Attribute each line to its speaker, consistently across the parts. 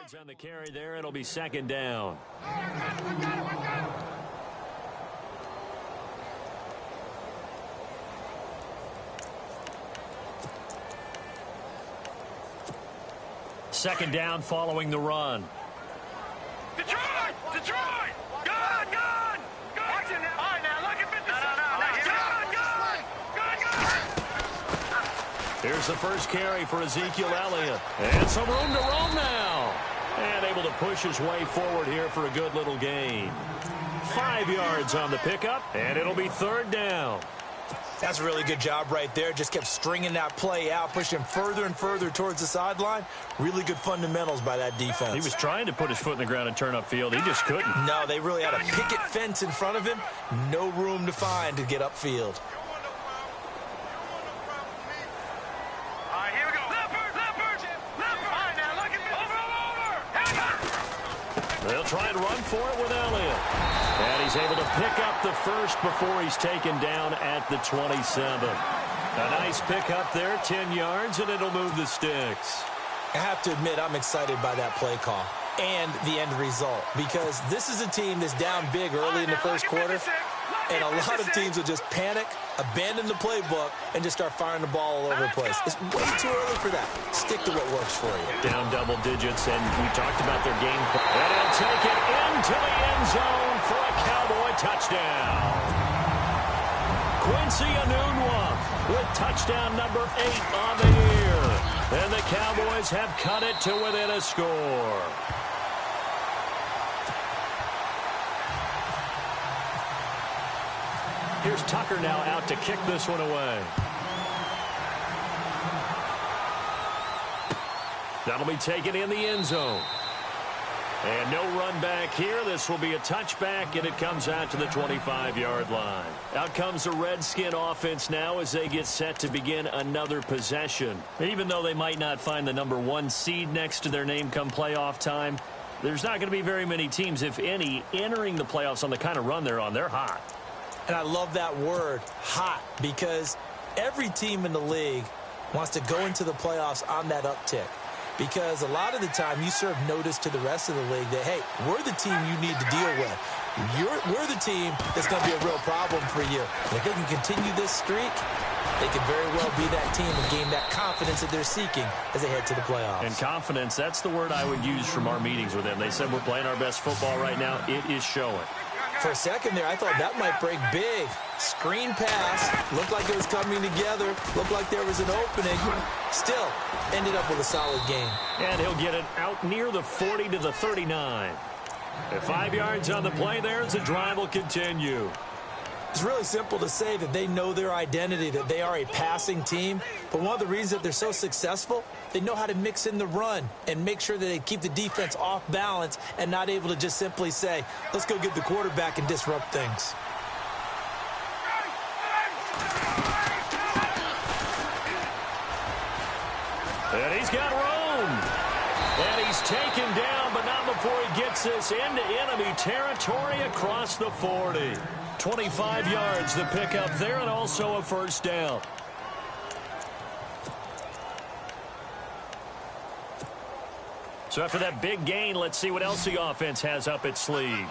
Speaker 1: yards on the carry there. It'll be second down. Second down following the run.
Speaker 2: Detroit! Detroit! Gun! Gun! Gun! Watch it now. All right, now, look at 57. Gun! Gun!
Speaker 1: Here's the first carry for Ezekiel Elliott. And some room to roam now. And able to push his way forward here for a good little gain. 5 yards on the pickup, and it'll be third down.
Speaker 3: That's a really good job right there. Just kept stringing that play out, pushing further and further towards the sideline. Really good fundamentals by that defense.
Speaker 1: He was trying to put his foot in the ground and turn upfield. He just couldn't.
Speaker 3: No, they really had a picket fence in front of him. No room to find to get upfield.
Speaker 2: All right, here we go. Leopard! Leopard! Leopard! All right, now, look at me. Over!
Speaker 1: They'll try and run for it with Elliott. And he's able to pick up the first before he's taken down at the 27. A nice pickup there, 10 yards, and it'll move the sticks.
Speaker 3: I have to admit, I'm excited by that play call and the end result, because this is a team that's down big early in the first quarter, and a lot of teams will just panic, abandon the playbook, and just start firing the ball all over the place. It's way too early for that. Stick to what works for you.
Speaker 1: Down double digits, and we talked about their game. And he'll take it into the end zone for a Cowboy touchdown. Quincy Enunwa with touchdown number 8 on the year. And the Cowboys have cut it to within a score. Here's Tucker now out to kick this one away. That'll be taken in the end zone. And no run back here. This will be a touchback, and it comes out to the 25-yard line. Out comes the Redskin offense now as they get set to begin another possession. Even though they might not find the number 1 seed next to their name come playoff time, there's not going to be very many teams, if any, entering the playoffs on the kind of run they're on. They're hot.
Speaker 3: And I love that word, hot, because every team in the league wants to go into the playoffs on that uptick. Because a lot of the time you serve notice to the rest of the league that, hey, we're the team you need to deal with. We're the team that's going to be a real problem for you. And if they can continue this streak, they could very well be that team and gain that confidence that they're seeking as they head to the playoffs.
Speaker 1: And confidence, that's the word I would use from our meetings with them. They said we're playing our best football right now. It is showing.
Speaker 3: For a second there, I thought that might break big. Screen pass. Looked like it was coming together. Looked like there was an opening. Still, ended up with a solid game.
Speaker 1: And he'll get it out near the 40 to the 39. At 5 yards on the play there as the drive will continue.
Speaker 3: It's really simple to say that they know their identity, that they are a passing team. But one of the reasons that they're so successful, they know how to mix in the run and make sure that they keep the defense off balance and not able to just simply say, let's go get the quarterback and disrupt things.
Speaker 1: And he's got room. And he's taken down, but not before he gets this into enemy territory across the 40. 25 yards to pick up there, and also a first down. So after that big gain, let's see what else the offense has up its sleeve.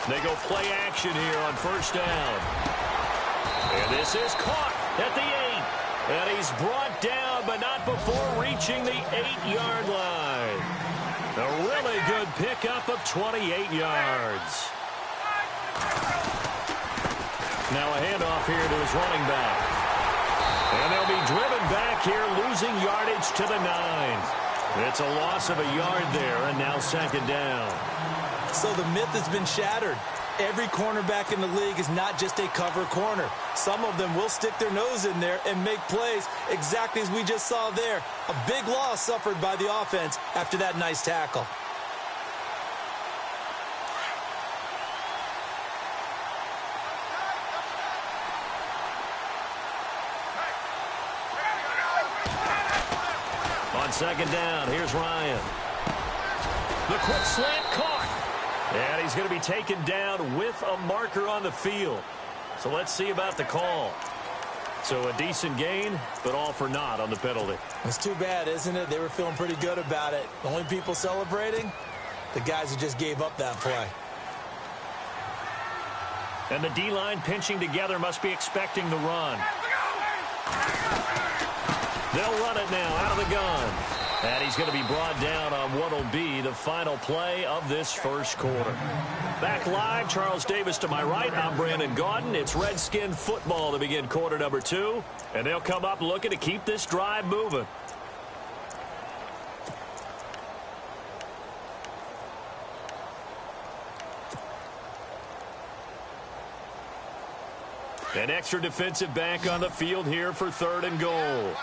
Speaker 1: They go play action here on first down. And this is caught at the 8. And he's brought down, but not before reaching the 8-yard line. A really good pickup of 28 yards. Now a handoff here to his running back. And they'll be driven back here, losing yardage to the 9. It's a loss of a yard there, and now second down.
Speaker 3: So the myth has been shattered. Every cornerback in the league is not just a cover corner. Some of them will stick their nose in there and make plays exactly as we just saw there. A big loss suffered by the offense after that nice tackle.
Speaker 1: On second down, here's Ryan. The quick slant caught. And he's going to be taken down with a marker on the field. So let's see about the call. So a decent gain, but all for naught on the penalty.
Speaker 3: It's too bad, isn't it? They were feeling pretty good about it. The only people celebrating, the guys who just gave up that play.
Speaker 1: And the D-line pinching together must be expecting the run. They'll run it now out of the gun. And he's going to be brought down on what will be the final play of this first quarter. Back live, Charles Davis to my right. I'm Brandon Gaudin. It's Redskin football to begin quarter number 2. And they'll come up looking to keep this drive moving. An extra defensive back on the field here for 3rd and goal.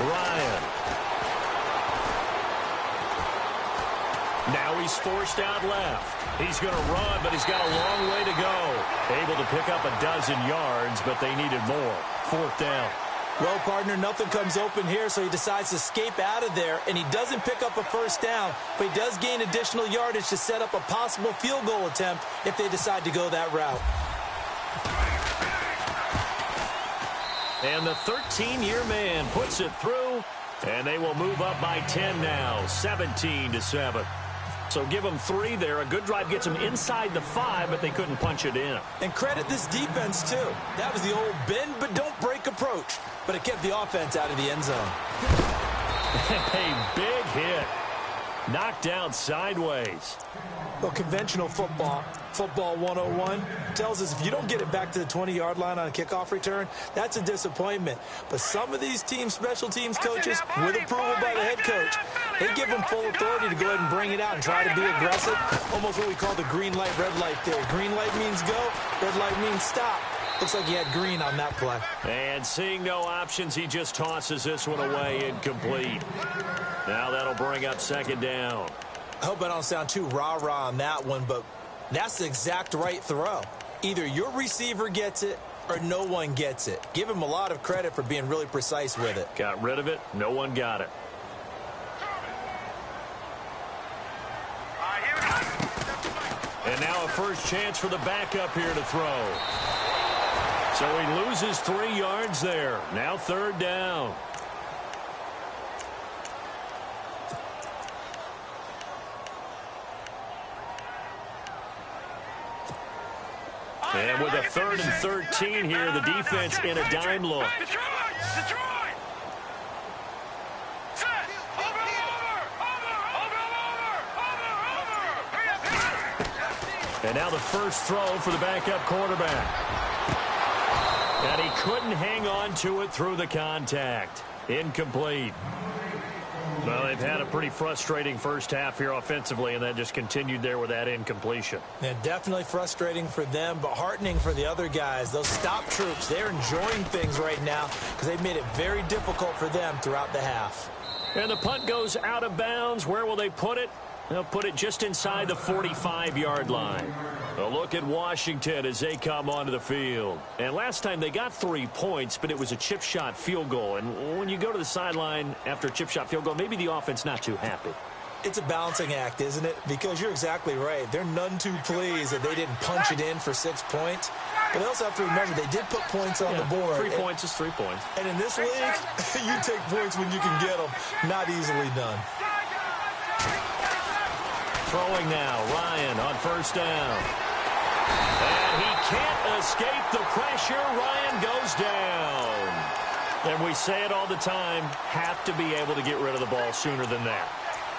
Speaker 1: Ryan. Now he's forced out left. He's going to run, but he's got a long way to go. Able to pick up a dozen yards, but they needed more. 4th down.
Speaker 3: Well, partner, nothing comes open here, so he decides to escape out of there, and he doesn't pick up a first down, but he does gain additional yardage to set up a possible field goal attempt if they decide to go that route.
Speaker 1: And the 13-year man puts it through, and they will move up by 10 now, 17-7. So give them 3 there. A good drive gets them inside the 5, but they couldn't punch it in.
Speaker 3: And credit this defense, too. That was the old bend but don't break approach, but it kept the offense out of the end zone.
Speaker 1: A big hit. Knocked down sideways.
Speaker 3: Well, conventional football 101, tells us if you don't get it back to the 20-yard line on a kickoff return, that's a disappointment. But some of these teams, special teams coaches, with approval by the head coach, they give them full authority to go ahead and bring it out and try to be aggressive. Almost what we call the green light, red light theory. Green light means go, red light means stop. Looks like he had green on that play.
Speaker 1: And seeing no options, he just tosses this one away incomplete. Now that'll bring up 2nd down.
Speaker 3: I hope I don't sound too rah-rah on that one, but that's the exact right throw. Either your receiver gets it or no one gets it. Give him a lot of credit for being really precise with it.
Speaker 1: Got rid of it. No one got it. And now a first chance for the backup here to throw. So he loses 3 yards there. Now 3rd down. And with a 3rd and 13 here, the defense in a dime look. And now the first throw for the backup quarterback. And he couldn't hang on to it through the contact. Incomplete. Well, they've had a pretty frustrating first half here offensively, and that just continued there with that incompletion.
Speaker 3: Yeah, definitely frustrating for them, but heartening for the other guys. Those stop troops, they're enjoying things right now because they've made it very difficult for them throughout the half.
Speaker 1: And the punt goes out of bounds. Where will they put it? They'll put it just inside the 45-yard line. A look at Washington as they come onto the field. And last time they got 3 points, but it was a chip shot field goal. And when you go to the sideline after a chip shot field goal, maybe the offense not too happy.
Speaker 3: It's a balancing act, isn't it? Because you're exactly right. They're none too pleased that they didn't punch it in for 6 points. But they also have to remember they did put points on the board.
Speaker 1: 3 points is 3 points.
Speaker 3: And in this league, you take points when you can get them. Not easily done.
Speaker 1: Throwing now, Ryan on first down. And he can't escape the pressure. Ryan goes down. And we say it all the time, have to be able to get rid of the ball sooner than that.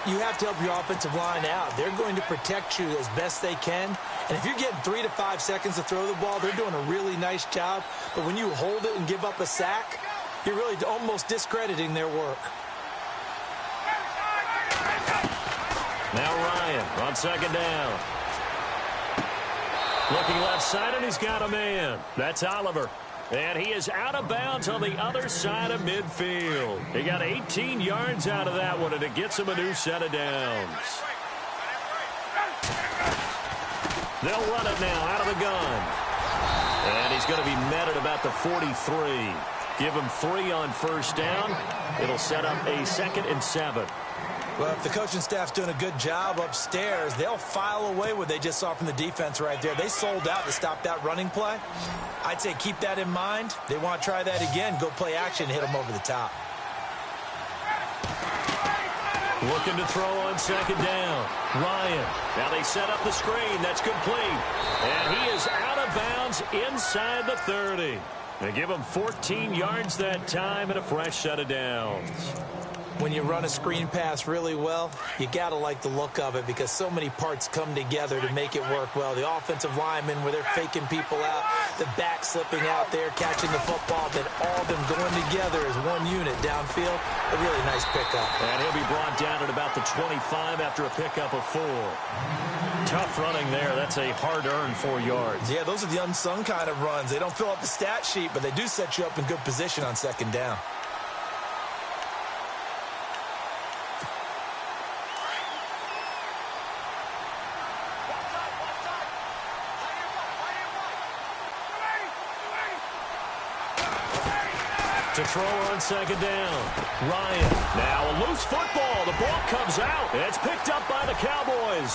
Speaker 3: You have to help your offensive line out. They're going to protect you as best they can. And if you're getting 3 to 5 seconds to throw the ball, they're doing a really nice job. But when you hold it and give up a sack, you're really almost discrediting their work.
Speaker 1: Now Ryan on second down. Looking left side, and he's got a man. That's Oliver. And he is out of bounds on the other side of midfield. He got 18 yards out of that one, and it gets him a new set of downs. They'll run it now out of the gun. And he's going to be met at about the 43. Give him 3 on first down. It'll set up a 2nd and 7.
Speaker 3: Well, if the coaching staff's doing a good job upstairs, they'll file away what they just saw from the defense right there. They sold out to stop that running play. I'd say keep that in mind. They want to try that again, go play action, hit them over the top.
Speaker 1: Looking to throw on second down. Ryan. Now they set up the screen. That's complete. And he is out of bounds inside the 30. They give him 14 yards that time and a fresh set of downs.
Speaker 3: When you run a screen pass really well, you got to like the look of it because so many parts come together to make it work well. The offensive linemen where they're faking people out, the back slipping out there, catching the football, then all of them going together as one unit downfield. A really nice pickup.
Speaker 1: And he'll be brought down at about the 25 after a pickup of 4. Tough running there. That's a hard-earned 4 yards.
Speaker 3: Yeah, those are the unsung kind of runs. They don't fill up the stat sheet, but they do set you up in good position on second down.
Speaker 1: To throw on second down. Ryan. Now a loose football. The ball comes out. It's picked up by the Cowboys.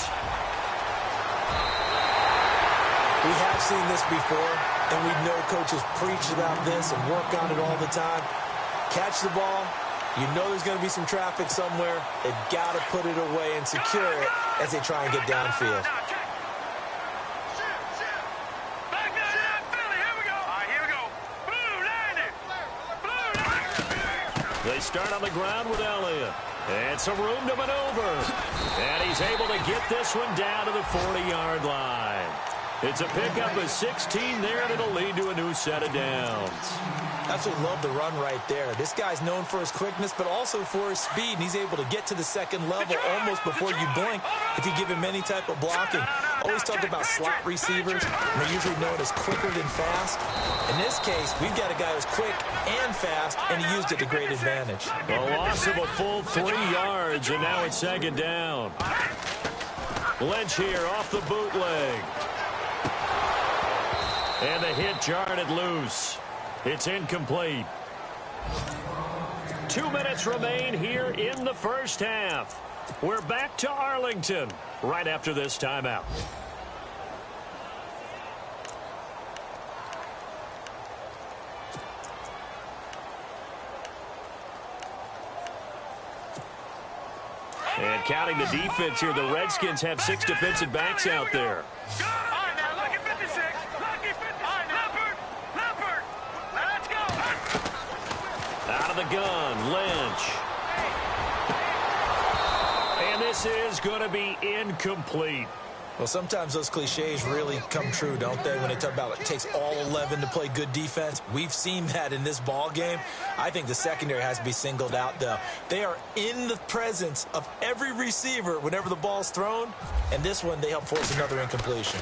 Speaker 3: We have seen this before, and we know coaches preach about this and work on it all the time. Catch the ball. You know there's going to be some traffic somewhere. They've got to put it away and secure it as they try and get downfield.
Speaker 1: They start on the ground with Elliott. And some room to maneuver. And he's able to get this one down to the 40-yard line. It's a pickup of 16 there, and it'll lead to a new set of downs.
Speaker 3: That's what love the run right there. This guy's known for his quickness, but also for his speed, and he's able to get to the second level almost before you blink if you give him any type of blocking. Always talk about slot receivers, and they're usually known as quicker than fast. In this case, we've got a guy who's quick and fast, and he used it to great advantage.
Speaker 1: A loss of a full 3 yards, and now it's second down. Lynch here off the bootleg. And the hit jarred it loose. It's incomplete. 2 minutes remain here in the first half. We're back to Arlington right after this timeout. And counting the defense here, the Redskins have 6 defensive backs out there. Out of the gun, Lynch. And this is going to be incomplete.
Speaker 3: Well, sometimes those cliches really come true, don't they? When they talk about it takes all 11 to play good defense. We've seen that in this ball game. I think the secondary has to be singled out, though. They are in the presence of every receiver whenever the ball's thrown. And this one, they help force another incompletion.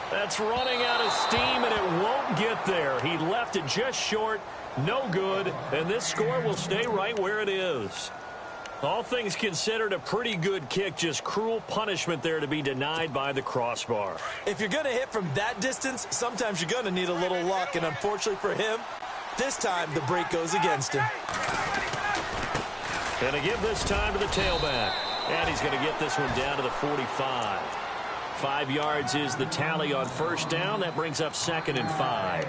Speaker 1: That's running out of steam, and it won't get there. He left it just short. No good. And this score will stay right where it is. All things considered, a pretty good kick. Just cruel punishment there to be denied by the crossbar.
Speaker 3: If you're going to hit from that distance, sometimes you're going to need a little luck. And unfortunately for him, this time the break goes against him.
Speaker 1: And to give this time to the tailback. And he's going to get this one down to the 45. 5 yards is the tally on first down. That brings up 2nd and 5.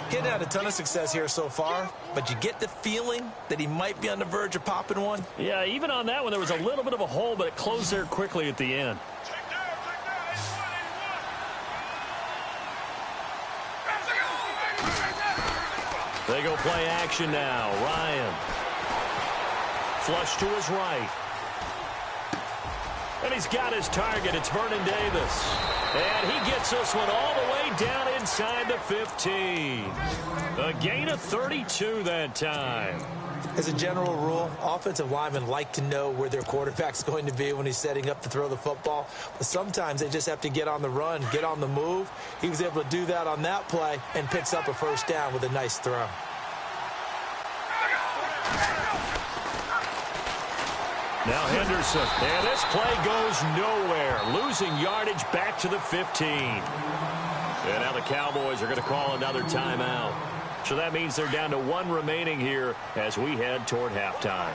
Speaker 3: He hadn't had a ton of success here so far, but you get the feeling that he might be on the verge of popping one.
Speaker 1: Yeah, even on that one, there was a little bit of a hole, but it closed there quickly at the end. They go play action now. Ryan. Flush to his right. And he's got his target. It's Vernon Davis. And he gets this one all the way down inside the 15. A gain of 32 that time.
Speaker 3: As a general rule, offensive linemen like to know where their quarterback's going to be when he's setting up to throw the football. But sometimes they just have to get on the run, get on the move. He was able to do that on that play and picks up a first down with a nice throw.
Speaker 1: Now Henderson, and this play goes nowhere. Losing yardage back to the 15. And now the Cowboys are going to call another timeout. So that means they're down to 1 remaining here as we head toward halftime.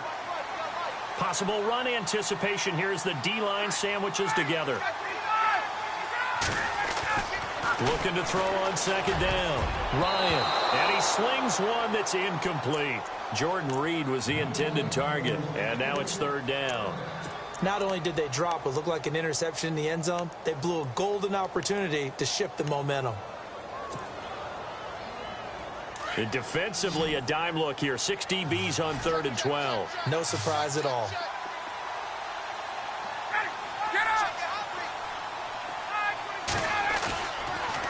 Speaker 1: Possible run anticipation here as the D-line sandwiches together. Looking to throw on second down. Ryan. And he slings one that's incomplete. Jordan Reed was the intended target. And now it's third down.
Speaker 3: Not only did they drop what looked like an interception in the end zone, they blew a golden opportunity to shift the momentum.
Speaker 1: And defensively, a dime look here. 6 DBs on 3rd and 12.
Speaker 3: No surprise at all.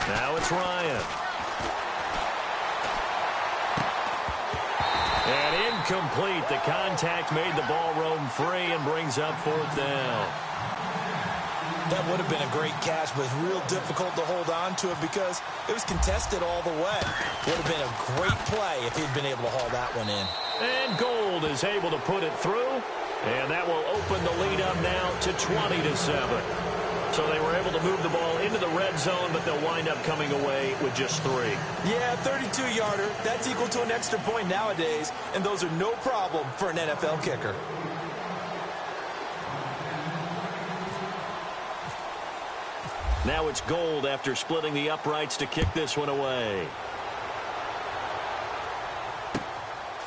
Speaker 1: Now it's Ryan. And incomplete. The contact made the ball roam free and brings up 4th down.
Speaker 3: That would have been a great catch, but it's real difficult to hold on to it because it was contested all the way. Would have been a great play if he'd been able to haul that one in.
Speaker 1: And Gold is able to put it through, and that will open the lead up now to 20-7. So they were able to move the ball into the red zone, but they'll wind up coming away with just 3.
Speaker 3: Yeah, 32-yarder. That's equal to an extra point nowadays, and those are no problem for an NFL kicker.
Speaker 1: Now it's Gold after splitting the uprights to kick this one away.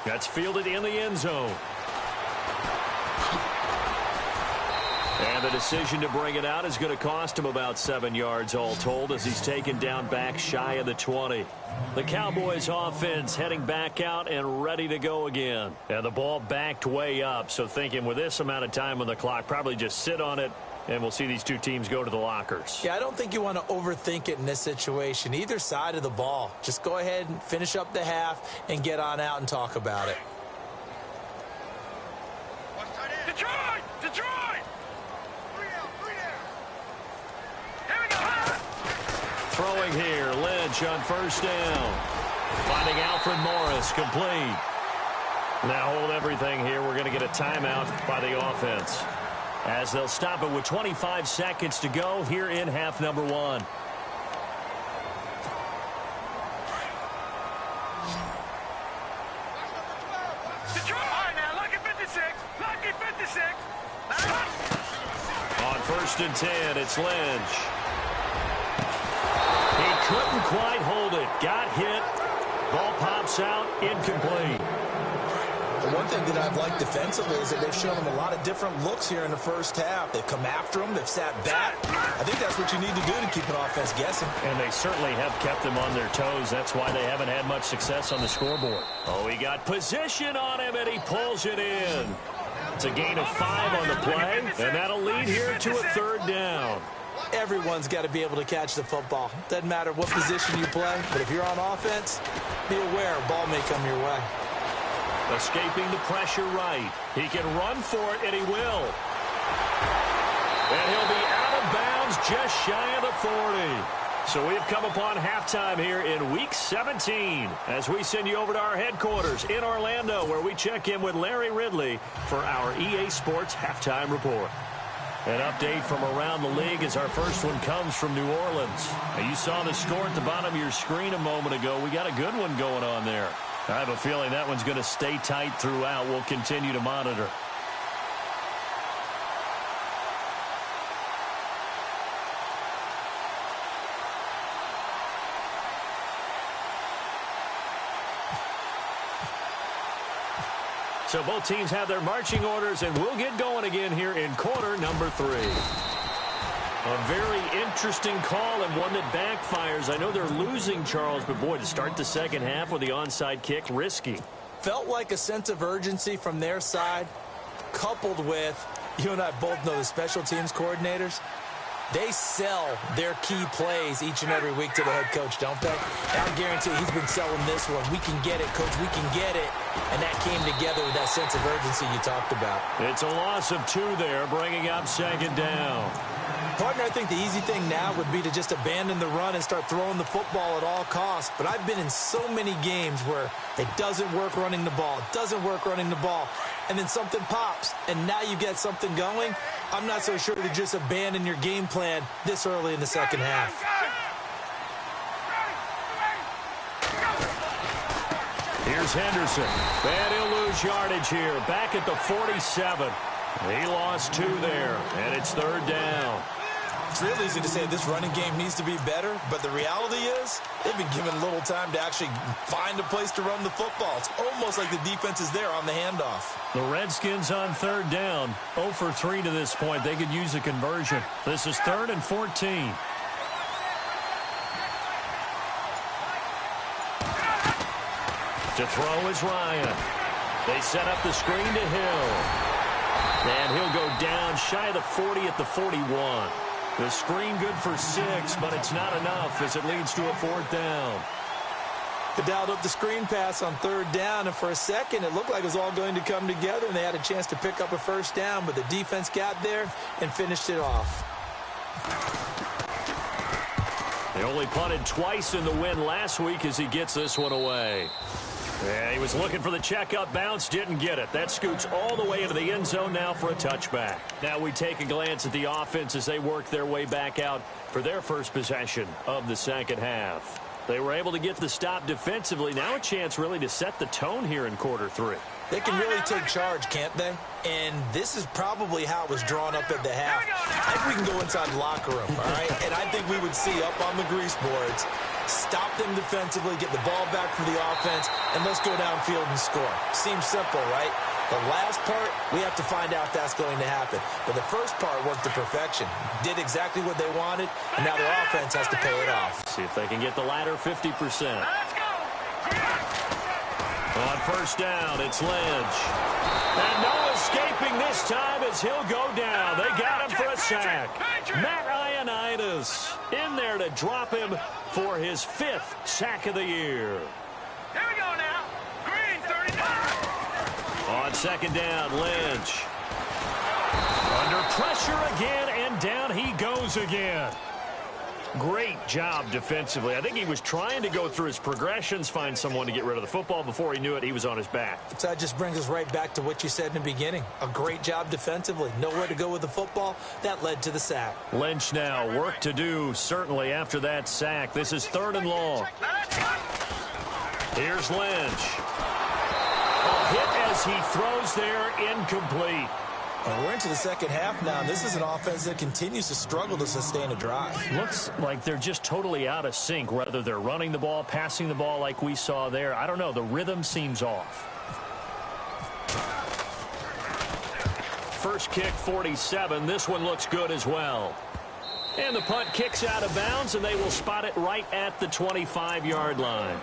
Speaker 1: That's fielded in the end zone. And the decision to bring it out is going to cost him about 7 yards all told as he's taken down back shy of the 20. The Cowboys offense heading back out and ready to go again. And the ball backed way up, so thinking with this amount of time on the clock, probably just sit on it, and we'll see these two teams go to the lockers.
Speaker 3: Yeah, I don't think you want to overthink it in this situation. Either side of the ball. Just go ahead and finish up the half and get on out and talk about it.
Speaker 2: Detroit! Detroit! Here we go!
Speaker 1: Throwing here, Lynch on 1st down. Finding Alfred Morris, complete. Now hold everything here. We're going to get a timeout by the offense, as they'll stop it with 25 seconds to go here in half number 1.
Speaker 2: Detroit! All right, now, lucky 56. Lucky 56.
Speaker 1: On 1st and 10, it's Lynch. He couldn't quite hold it. Got hit. Ball pops out. Incomplete.
Speaker 3: One thing that I've liked defensively is that they've shown them a lot of different looks here in the first half. They've come after them. They've sat back. I think that's what you need to do to keep an offense guessing.
Speaker 1: And they certainly have kept them on their toes. That's why they haven't had much success on the scoreboard. Oh, he got position on him, and he pulls it in. It's a gain of 5 on the play, and that'll lead here to a 3rd down.
Speaker 3: Everyone's got to be able to catch the football. Doesn't matter what position you play, but if you're on offense, be aware a ball may come your way.
Speaker 1: Escaping the pressure right. He can run for it, and he will. And he'll be out of bounds just shy of the 40. So we've come upon halftime here in Week 17 as we send you over to our headquarters in Orlando, where we check in with Larry Ridley for our EA Sports Halftime Report. An update from around the league as our first one comes from New Orleans. Now, you saw the score at the bottom of your screen a moment ago. We got a good one going on there. I have a feeling that one's going to stay tight throughout. We'll continue to monitor. So both teams have their marching orders, and we'll get going again here in quarter number 3. A very interesting call and one that backfires. I know they're losing, Charles, but boy, to start the second half with the onside kick, risky.
Speaker 3: Felt like a sense of urgency from their side, coupled with, you and I both know the special teams coordinators, they sell their key plays each and every week to the head coach, don't they? I guarantee he's been selling this one. We can get it, coach, we can get it. And that came together with that sense of urgency you talked about.
Speaker 1: It's a loss of 2 there, bringing up second down.
Speaker 3: Partner, I think the easy thing now would be to just abandon the run and start throwing the football at all costs. But I've been in so many games where it doesn't work running the ball, and then something pops, and now you get something going. I'm not so sure to just abandon your game plan this early in the second half.
Speaker 1: Here's Henderson. And he'll lose yardage here. Back at the 47. He lost 2 there, and it's 3rd down.
Speaker 3: It's real easy to say this running game needs to be better, but the reality is they've been given little time to actually find a place to run the football. It's almost like the defense is there on the handoff.
Speaker 1: The Redskins on 3rd down, 0 for 3 to this point. They could use a conversion. This is 3rd and 14. To throw is Ryan. They set up the screen to Hill. And he'll go down shy of the 40 at the 41. The screen good for 6, but it's not enough as it leads to a 4th down.
Speaker 3: They dialed up the screen pass on 3rd down, and for a second it looked like it was all going to come together, and they had a chance to pick up a 1st down, but the defense got there and finished it off.
Speaker 1: They only punted twice in the win last week as he gets this one away. Yeah, he was looking for the checkup bounce, didn't get it. That scoots all the way into the end zone now for a touchback. Now we take a glance at the offense as they work their way back out for their first possession of the second half. They were able to get the stop defensively. Now a chance really to set the tone here in quarter 3.
Speaker 3: They can really take charge, can't they? And this is probably how it was drawn up at the half. I think we can go inside the locker room, all right? And I think we would see up on the grease boards, stop them defensively, get the ball back for the offense, and let's go downfield and score. Seems simple, right? The last part, we have to find out if that's going to happen. But the first part worked to perfection. Did exactly what they wanted, and now their offense has to pay it off.
Speaker 1: See if they can get the latter 50%. On 1st down, it's Lynch. And no escaping this time as he'll go down. They got him for a sack. Matt Ioannidis in there to drop him for his 5th sack of the year.
Speaker 2: Here we go now. Green, 39.
Speaker 1: On 2nd down, Lynch. Under pressure again, and down he goes again. Great job defensively. I think he was trying to go through his progressions, find someone to get rid of the football. Before he knew it, he was on his back.
Speaker 3: So that just brings us right back to what you said in the beginning. A great job defensively. Nowhere to go with the football. That led to the sack.
Speaker 1: Lynch now, work to do, certainly after that sack. This is 3rd and long. Here's Lynch. A hit as he throws there, incomplete.
Speaker 3: And we're into the second half now. This is an offense that continues to struggle to sustain a drive.
Speaker 1: Looks like they're just totally out of sync, whether they're running the ball, passing the ball like we saw there. I don't know. The rhythm seems off. First kick, 47. This one looks good as well. And the punt kicks out of bounds, and they will spot it right at the 25-yard line.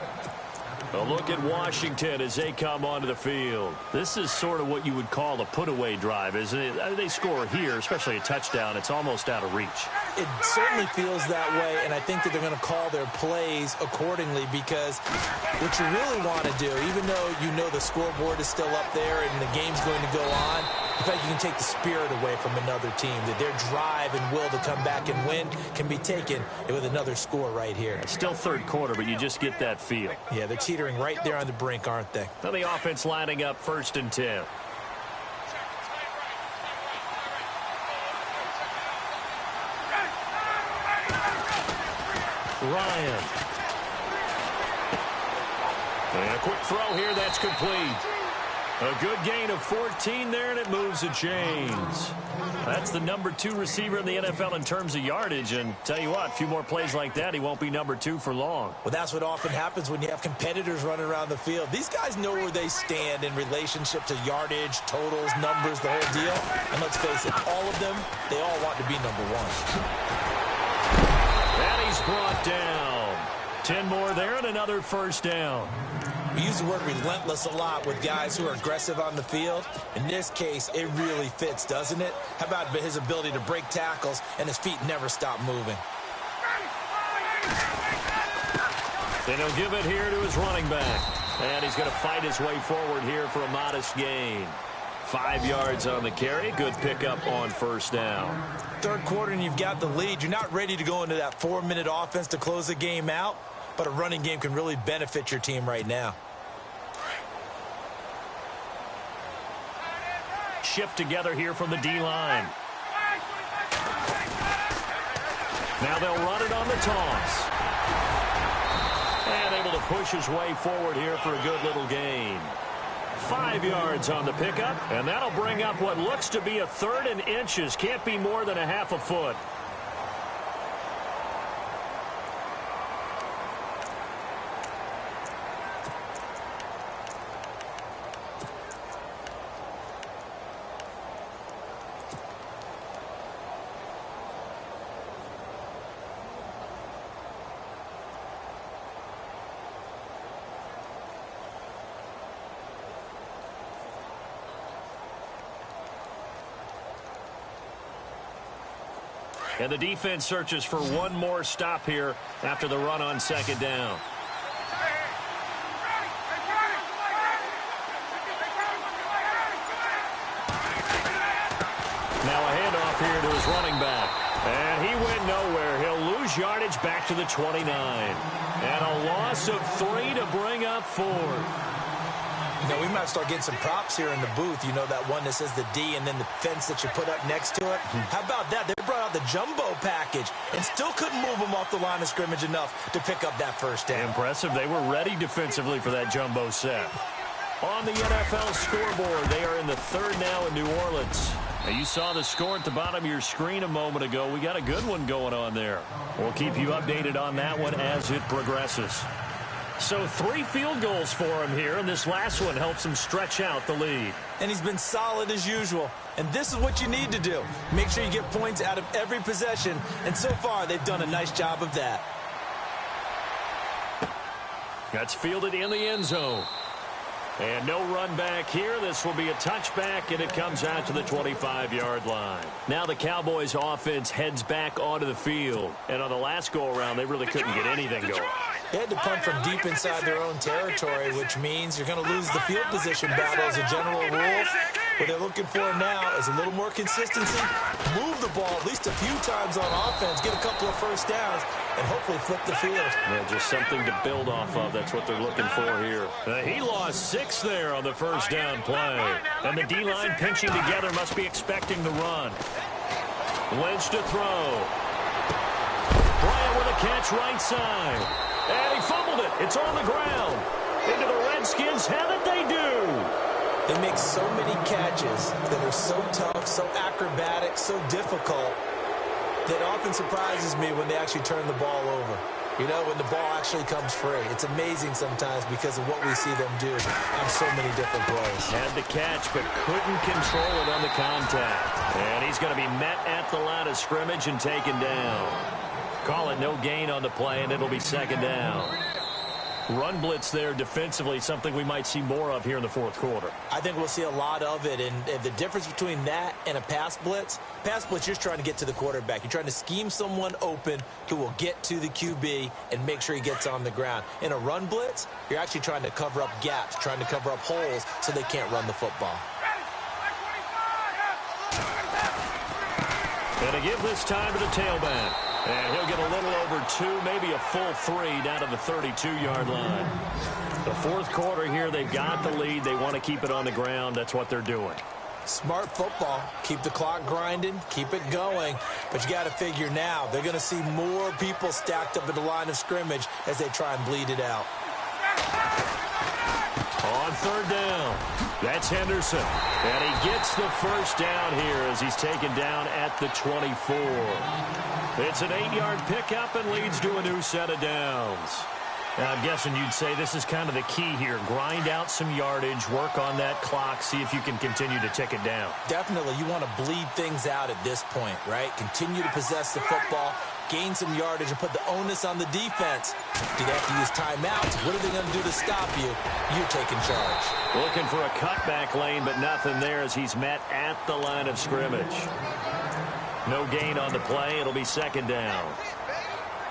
Speaker 1: A look at Washington as they come onto the field. This is sort of what you would call a put-away drive, isn't it? They score here, especially a touchdown. It's almost out of reach.
Speaker 3: It certainly feels that way, and I think that they're going to call their plays accordingly because what you really want to do, even though you know the scoreboard is still up there and the game's going to go on, in fact, you can take the spirit away from another team, that their drive and will to come back and win can be taken with another score right here.
Speaker 1: It's still 3rd quarter, but you just get that feel.
Speaker 3: Yeah, they're teetering right there on the brink, aren't they?
Speaker 1: Now the offense lining up 1st and 10. Ryan. And a quick throw here, that's complete. A good gain of 14 there, and it moves the chains. That's the number 2 receiver in the NFL in terms of yardage, and tell you what, a few more plays like that, he won't be number 2 for long.
Speaker 3: Well, that's what often happens when you have competitors running around the field. These guys know where they stand in relationship to yardage, totals, numbers, the whole deal. And let's face it, all of them, they all want to be number 1.
Speaker 1: And he's brought down. 10 more there and another 1st down.
Speaker 3: We use the word relentless a lot with guys who are aggressive on the field. In this case, it really fits, doesn't it? How about his ability to break tackles and his feet never stop moving?
Speaker 1: And he'll give it here to his running back. And he's going to fight his way forward here for a modest gain. 5 yards on the carry. Good pickup on 1st down.
Speaker 3: 3rd quarter and you've got the lead. You're not ready to go into that 4-minute offense to close the game out. But a running game can really benefit your team right now.
Speaker 1: Shift together here from the D-line. Now they'll run it on the toss. And able to push his way forward here for a good little gain. 5 yards on the pickup, and that'll bring up what looks to be a 3rd and inches. Can't be more than a half a foot. And the defense searches for one more stop here after the run on 2nd down. Now a handoff here to his running back. And he went nowhere. He'll lose yardage back to the 29. And a loss of 3 to bring up 4th.
Speaker 3: You know, we might start getting some props here in the booth. You know, that one that says the D and then the fence that you put up next to it. How about that? They brought out the jumbo package and still couldn't move them off the line of scrimmage enough to pick up that 1st down.
Speaker 1: Impressive. They were ready defensively for that jumbo set. On the NFL scoreboard, they are in the 3rd now in New Orleans. Now, you saw the score at the bottom of your screen a moment ago. We got a good one going on there. We'll keep you updated on that one as it progresses. So 3 field goals for him here, and this last one helps him stretch out the lead.
Speaker 3: And he's been solid as usual. And this is what you need to do. Make sure you get points out of every possession. And so far, they've done a nice job of that.
Speaker 1: That's fielded in the end zone. And no run back here. This will be a touchback, and it comes out to the 25-yard line. Now the Cowboys' offense heads back onto the field. And on the last go-around, they really couldn't get anything going.
Speaker 3: They had to punt from deep inside their own territory, which means you're going to lose the field position battle as a general rule. What they're looking for now is a little more consistency, move the ball at least a few times on offense, get a couple of 1st downs, and hopefully flip the field.
Speaker 1: Yeah, just something to build off of. That's what they're looking for here. He lost 6 there on the 1st down play. And the D-line pinching together must be expecting the run. Lynch to throw. Bryant with a catch right side. And he fumbled it. It's on the ground. Into the Redskins' heaven they do.
Speaker 3: They make so many catches that are so tough, so acrobatic, so difficult, that often surprises me when they actually turn the ball over. You know, when the ball actually comes free. It's amazing sometimes because of what we see them do on so many different plays.
Speaker 1: Had the catch, but couldn't control it on the contact. And he's going to be met at the line of scrimmage and taken down. Call it no gain on the play, and it'll be 2nd down. Run blitz there defensively, something we might see more of here in the 4th quarter.
Speaker 3: I think we'll see a lot of it, and the difference between that and a pass blitz, you're just trying to get to the quarterback. You're trying to scheme someone open who will get to the QB and make sure he gets on the ground. In a run blitz, you're actually trying to cover up gaps, trying to cover up holes so they can't run the football.
Speaker 1: And to give this time to the tailback. And he'll get a little over 2, maybe a full 3 down to the 32-yard line. The 4th quarter here, they've got the lead. They want to keep it on the ground. That's what they're doing.
Speaker 3: Smart football. Keep the clock grinding. Keep it going. But you got to figure now, they're going to see more people stacked up at the line of scrimmage as they try and bleed it out.
Speaker 1: On 3rd down, that's Henderson. And he gets the 1st down here as he's taken down at the 24. It's an 8-yard pickup and leads to a new set of downs. Now, I'm guessing you'd say this is kind of the key here. Grind out some yardage, work on that clock, see if you can continue to tick it down.
Speaker 3: Definitely, you want to bleed things out at this point, right? Continue to possess the football, gain some yardage, and put the onus on the defense. Do they have to use timeouts? What are they going to do to stop you? You're taking charge.
Speaker 1: Looking for a cutback lane, but nothing there as he's met at the line of scrimmage. No gain on the play. It'll be 2nd down.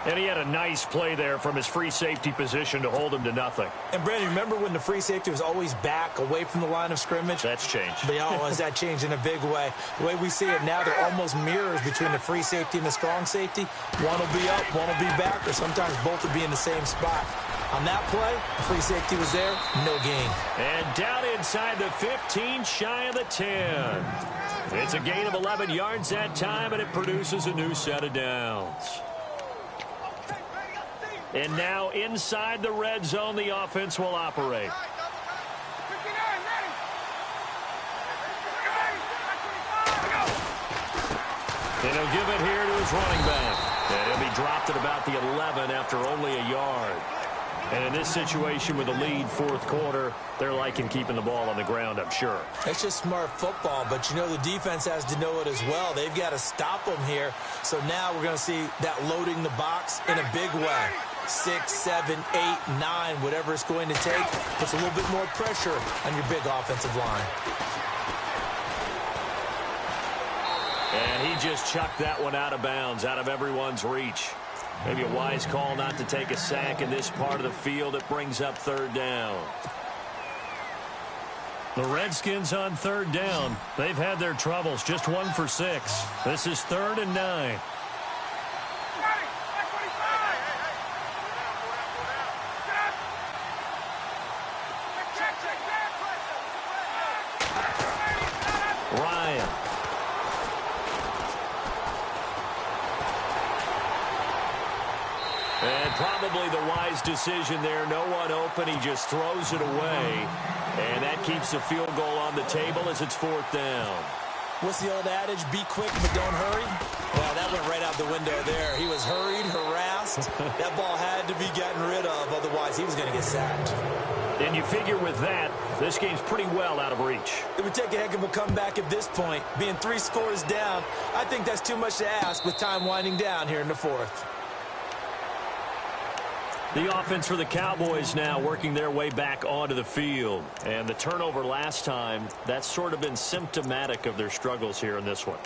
Speaker 1: And he had a nice play there from his free safety position to hold him to nothing.
Speaker 3: And, Brandon, remember when the free safety was always back away from the line of scrimmage?
Speaker 1: That's changed.
Speaker 3: But, has that changed in a big way? The way we see it now, they're almost mirrors between the free safety and the strong safety. One will be up, one will be back, or sometimes both will be in the same spot. On that play, the free safety was there, no gain.
Speaker 1: And down inside the 15, shy of the 10. It's a gain of 11 yards that time, and it produces a new set of downs. And now inside the red zone, the offense will operate. And he'll give it here to his running back. And he'll be dropped at about the 11 after only a yard. And in this situation with the lead, fourth quarter, they're liking keeping the ball on the ground, I'm sure.
Speaker 3: It's just smart football, but you know the defense has to know it as well. They've got to stop them here. So now we're going to see that loading the box in a big way. 6, 7, 8, 9, whatever it's going to take, puts a little bit more pressure on your big offensive line.
Speaker 1: And he just chucked that one out of bounds, out of everyone's reach. Maybe a wise call not to take a sack in this part of the field. It brings up third down. The Redskins on third down. They've had their troubles, just 1 for 6. This is 3rd and 9. Ryan. And probably the wise decision there. No one open. He just throws it away. And that keeps the field goal on the table as it's 4th down.
Speaker 3: What's the old adage? Be quick, but don't hurry. Well, that went right out the window there. He was hurried, harassed. That ball had to be gotten rid of. Otherwise, he was going to get sacked.
Speaker 1: And you figure with that, this game's pretty well out of reach.
Speaker 3: It would take a heck of a comeback at this point. Being 3 scores down, I think that's too much to ask with time winding down here in the 4th.
Speaker 1: The offense for the Cowboys now working their way back onto the field. And the turnover last time, that's sort of been symptomatic of their struggles here in this one.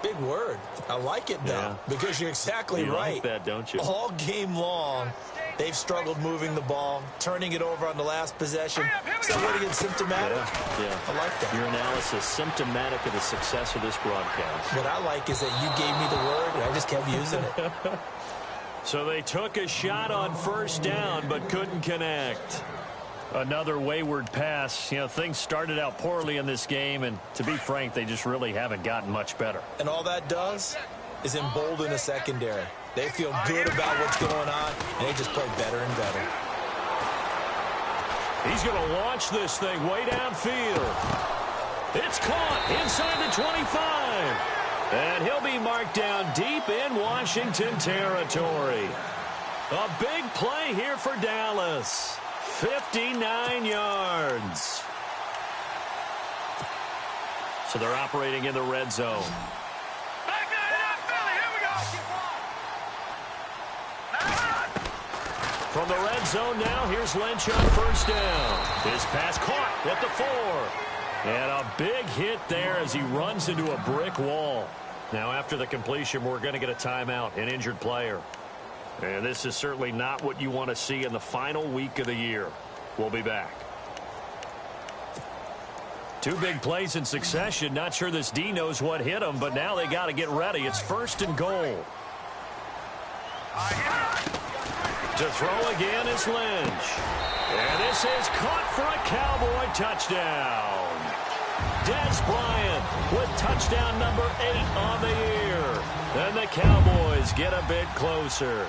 Speaker 3: Big word. I like it, though,
Speaker 1: yeah.
Speaker 3: Because you're exactly
Speaker 1: you
Speaker 3: right.
Speaker 1: Like that, don't you?
Speaker 3: All game long, they've struggled moving the ball, turning it over on the last possession. Is that word again, symptomatic?
Speaker 1: Yeah.
Speaker 3: I like that.
Speaker 1: Your analysis, symptomatic of the success of this broadcast.
Speaker 3: What I like is that you gave me the word, and I just kept using it.
Speaker 1: So they took a shot on 1st down, but couldn't connect. Another wayward pass. You know, things started out poorly in this game, and to be frank, they just really haven't gotten much better.
Speaker 3: And all that does is embolden the secondary. They feel good about what's going on, and they just play better and better.
Speaker 1: He's going to launch this thing way downfield. It's caught inside the 25. And he'll be marked down deep in Washington territory. A big play here for Dallas. 59 yards. So they're operating in the red zone.
Speaker 2: Back to the Philly. Here we go.
Speaker 1: From the red zone now, here's Lynch on 1st down. His pass caught at the 4. And a big hit there as he runs into a brick wall. Now, after the completion, we're going to get a timeout, an injured player. And this is certainly not what you want to see in the final week of the year. We'll be back. 2 big plays in succession. Not sure this D knows what hit him, but now they got to get ready. It's 1st and goal. To throw again is Lynch. And this is caught for a Cowboy touchdown. Dez Bryant with touchdown number 8 on the year. And the Cowboys get a bit closer.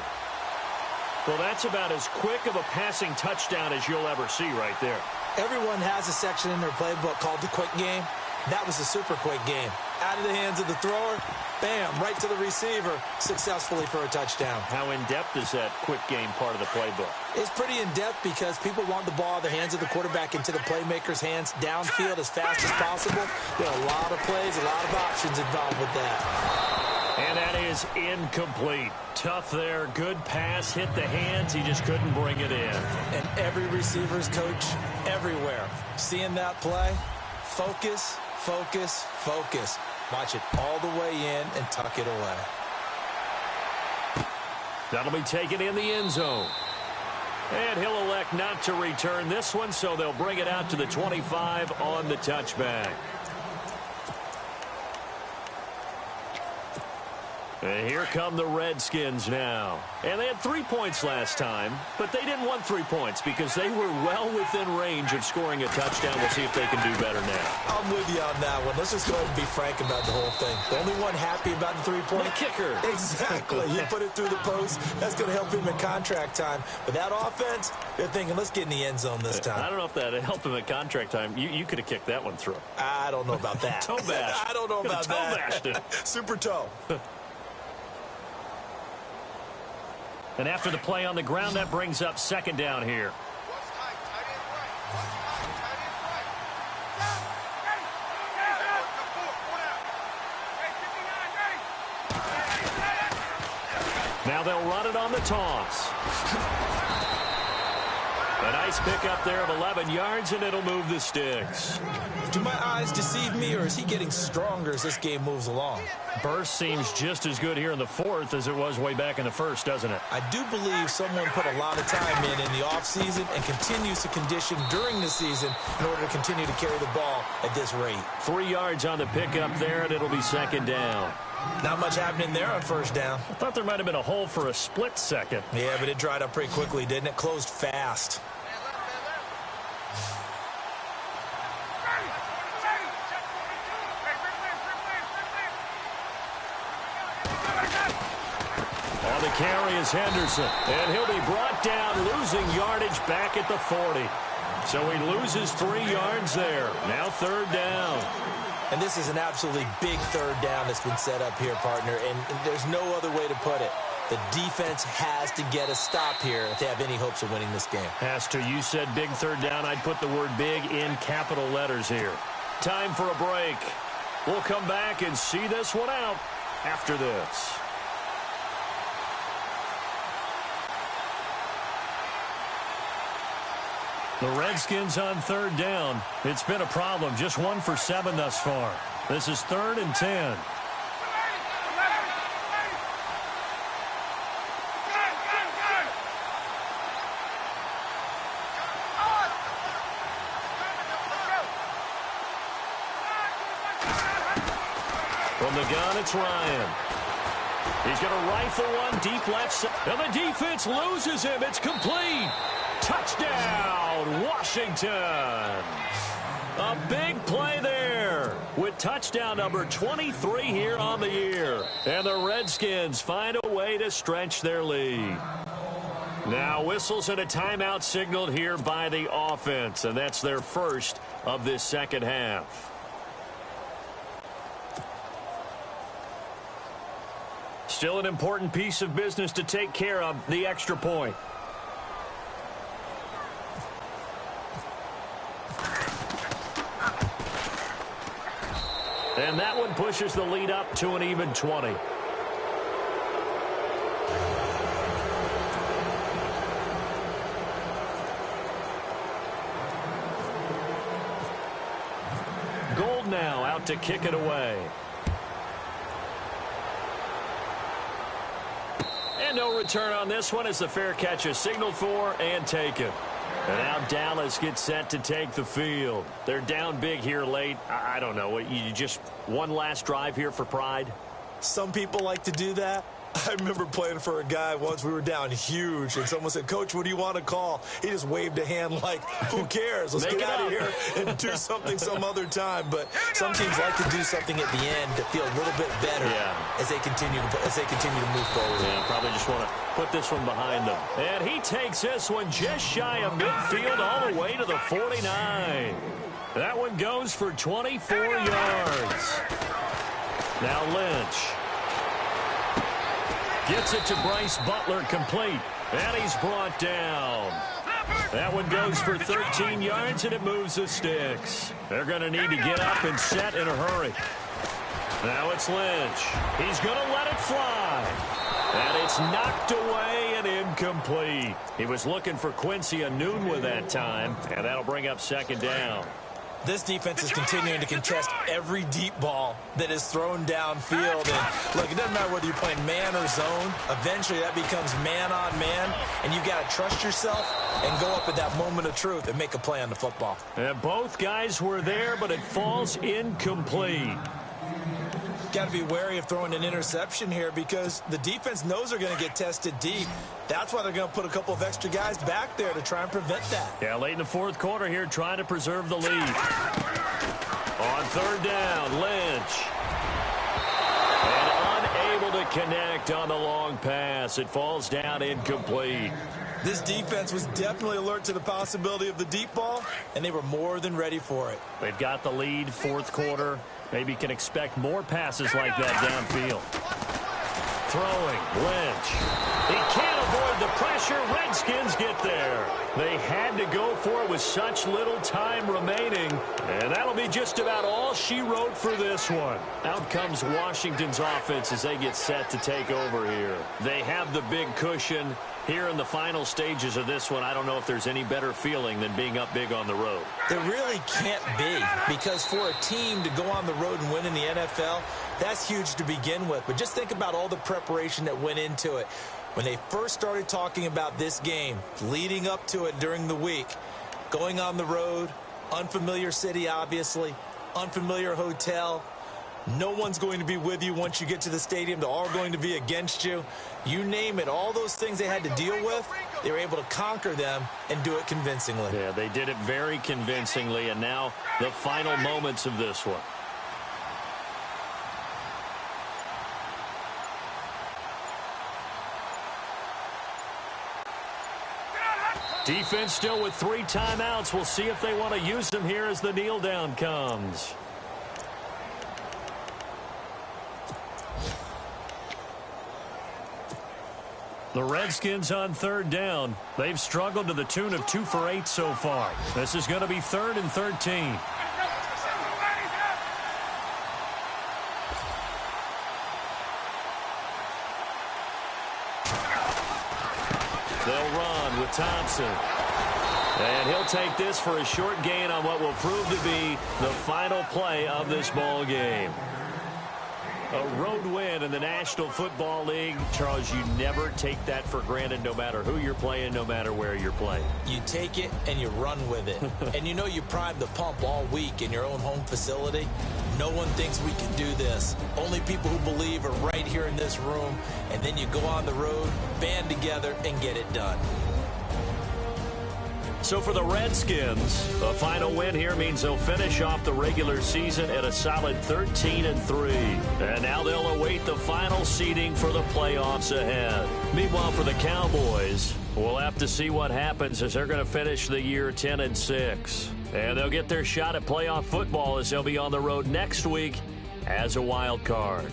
Speaker 1: Well, that's about as quick of a passing touchdown as you'll ever see right there.
Speaker 3: Everyone has a section in their playbook called the quick game. That was a super quick game. Out of the hands of the thrower, bam, right to the receiver, successfully for a touchdown.
Speaker 1: How in-depth is that quick game part of the playbook?
Speaker 3: It's pretty in-depth because people want the ball out of the hands of the quarterback into the playmaker's hands downfield as fast as possible. There are a lot of plays, a lot of options involved with that.
Speaker 1: And that is incomplete. Tough there. Good pass. Hit the hands. He just couldn't bring it in.
Speaker 3: And every receiver's coach everywhere. Seeing that play, focus, focus, focus. Watch it all the way in and tuck it away.
Speaker 1: That'll be taken in the end zone. And he'll elect not to return this one, so they'll bring it out to the 25 on the touchback. And here come the Redskins now. And they had 3 points last time, but they didn't want 3 points because they were well within range of scoring a touchdown. We'll see if they can do better now.
Speaker 3: I'm with you on that one. Let's just go ahead and be frank about the whole thing. The only one happy about the 3-point?
Speaker 1: The kicker.
Speaker 3: Exactly. He put it through the post. That's going to help him in contract time. But that offense, they're thinking, let's get in the end zone this time.
Speaker 1: I don't know if that helped him at contract time. You could have kicked that one through.
Speaker 3: I don't know about that.
Speaker 1: Toe bash.
Speaker 3: I don't know about
Speaker 1: toe
Speaker 3: that.
Speaker 1: Bashed it.
Speaker 3: Super toe.
Speaker 1: And after the play on the ground, that brings up second down here. Now they'll run it on the toss. A nice pickup there of 11 yards, and it'll move the sticks.
Speaker 3: Do my eyes deceive me, or is he getting stronger as this game moves along?
Speaker 1: Burst seems just as good here in the fourth as it was way back in the first, doesn't it?
Speaker 3: I do believe someone put a lot of time in the offseason and continues to condition during the season in order to continue to carry the ball at this rate.
Speaker 1: 3 yards on the pickup there, and it'll be second down.
Speaker 3: Not much happening there on first down.
Speaker 1: I thought there might have been a hole for a split second.
Speaker 3: Yeah, but it dried up pretty quickly, didn't it? Closed fast.
Speaker 1: On the carry is Henderson, and he'll be brought down, losing yardage back at the 40. So he loses 3 yards there. Now third down.
Speaker 3: And this is an absolutely big third down that's been set up here, partner, and there's no other way to put it. The defense has to get a stop here if they have any hopes of winning this game.
Speaker 1: Has to. You said big third down. I'd put the word big in capital letters here. Time for a break. We'll come back and see this one out after this. The Redskins on third down. It's been a problem. Just 1 for 7 thus far. This is 3rd and 10. From the gun, it's Ryan. He's going to rifle one deep left side. And the defense loses him. It's complete. Touchdown, Washington. A big play there with touchdown number 23 here on the year. And the Redskins find a way to stretch their lead. Now whistles and a timeout signaled here by the offense. And that's their first of this second half. Still an important piece of business to take care of, the extra point. And that one pushes the lead up to an even 20. Gold now out to kick it away. And no return on this one as the fair catch is signaled for and taken. And now Dallas gets set to take the field. They're down big here late. I don't know. You just one last drive here for pride?
Speaker 3: Some people like to do that. I remember playing for a guy once. We were down huge, and someone said, "Coach, what do you want to call?" He just waved a hand like, who cares? Let's get out of here and do something some other time. But some teams like to do something at the end to feel a little bit better as they continue to move forward.
Speaker 1: Yeah, probably just want to put this one behind them. And he takes this one just shy of midfield all the way to the 49. That one goes for 24 yards. Now Lynch. Gets it to Bryce Butler complete. And he's brought down. That one goes for 13 yards, and it moves the sticks. They're going to need to get up and set in a hurry. Now it's Lynch. He's going to let it fly. And it's knocked away and incomplete. He was looking for Quincy Enunwa that time, and that'll bring up second down.
Speaker 3: This defense is continuing to contest every deep ball that is thrown downfield. And look, it doesn't matter whether you're playing man or zone. Eventually, that becomes man on man, and you've got to trust yourself and go up at that moment of truth and make a play on the football.
Speaker 1: And both guys were there, but it falls incomplete.
Speaker 3: got to be wary of throwing an interception here because the defense knows they're going to get tested deep. That's why they're going to put a couple of extra guys back there to try and prevent that.
Speaker 1: Yeah, late in the fourth quarter here, trying to preserve the lead. On third down, Lynch. And unable to connect on the long pass. It falls down incomplete.
Speaker 3: This defense was definitely alert to the possibility of the deep ball, and they were more than ready for it.
Speaker 1: They've got the lead, fourth quarter. Maybe can expect more passes like that downfield. Throwing, Lynch. He can't avoid the pressure. Redskins get there. They had to go for it with such little time remaining. And that'll be just about all she wrote for this one. Out comes Washington's offense as they get set to take over here. They have the big cushion. Here in the final stages of this one, I don't know if there's any better feeling than being up big on the road.
Speaker 3: There really can't be, because for a team to go on the road and win in the NFL, that's huge to begin with. But just think about all the preparation that went into it. When they first started talking about this game, leading up to it during the week, going on the road, unfamiliar city, obviously, unfamiliar hotel. No one's going to be with you once you get to the stadium. They're all going to be against you. You name it, all those things they had to deal with, they were able to conquer them and do it convincingly.
Speaker 1: Yeah, they did it very convincingly, and now the final moments of this one. Defense still with 3 timeouts. We'll see if they want to use them here as the kneel down comes. The Redskins on third down. They've struggled to the tune of 2 for 8 so far. This is going to be 3rd and 13. They'll run with Thompson. And he'll take this for a short gain on what will prove to be the final play of this ball game. A road win in the National Football League. Charles, you never take that for granted no matter who you're playing, no matter where you're playing.
Speaker 3: You take it and you run with it. And you know you primed the pump all week in your own home facility. No one thinks we can do this. Only people who believe are right here in this room. And then you go on the road, band together, and get it done.
Speaker 1: So for the Redskins, a final win here means they'll finish off the regular season at a solid 13-3. And now they'll await the final seeding for the playoffs ahead. Meanwhile, for the Cowboys, we'll have to see what happens as they're going to finish the year 10-6. And they'll get their shot at playoff football as they'll be on the road next week as a wild card.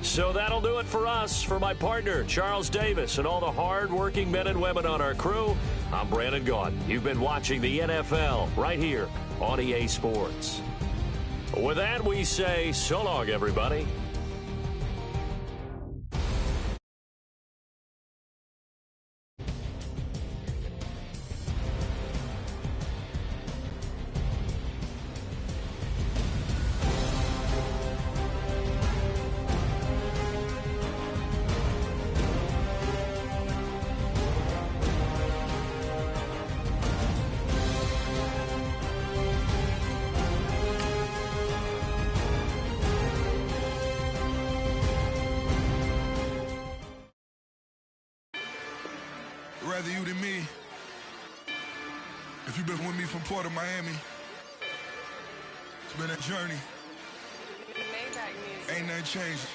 Speaker 1: So that'll do it for us. For my partner, Charles Davis, and all the hard-working men and women on our crew, I'm Brandon Gaudin. You've been watching the NFL right here on EA Sports. With that, we say so long, everybody.
Speaker 4: Rather you than me. If you've been with me from Port of Miami, it's been a journey. Ain't nothing changed.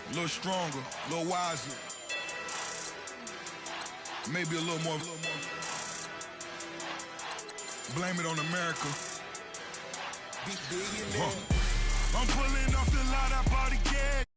Speaker 4: A little stronger, a little wiser. Maybe a little more. Blame it on America. I'm pulling off the lot, I bought a gas.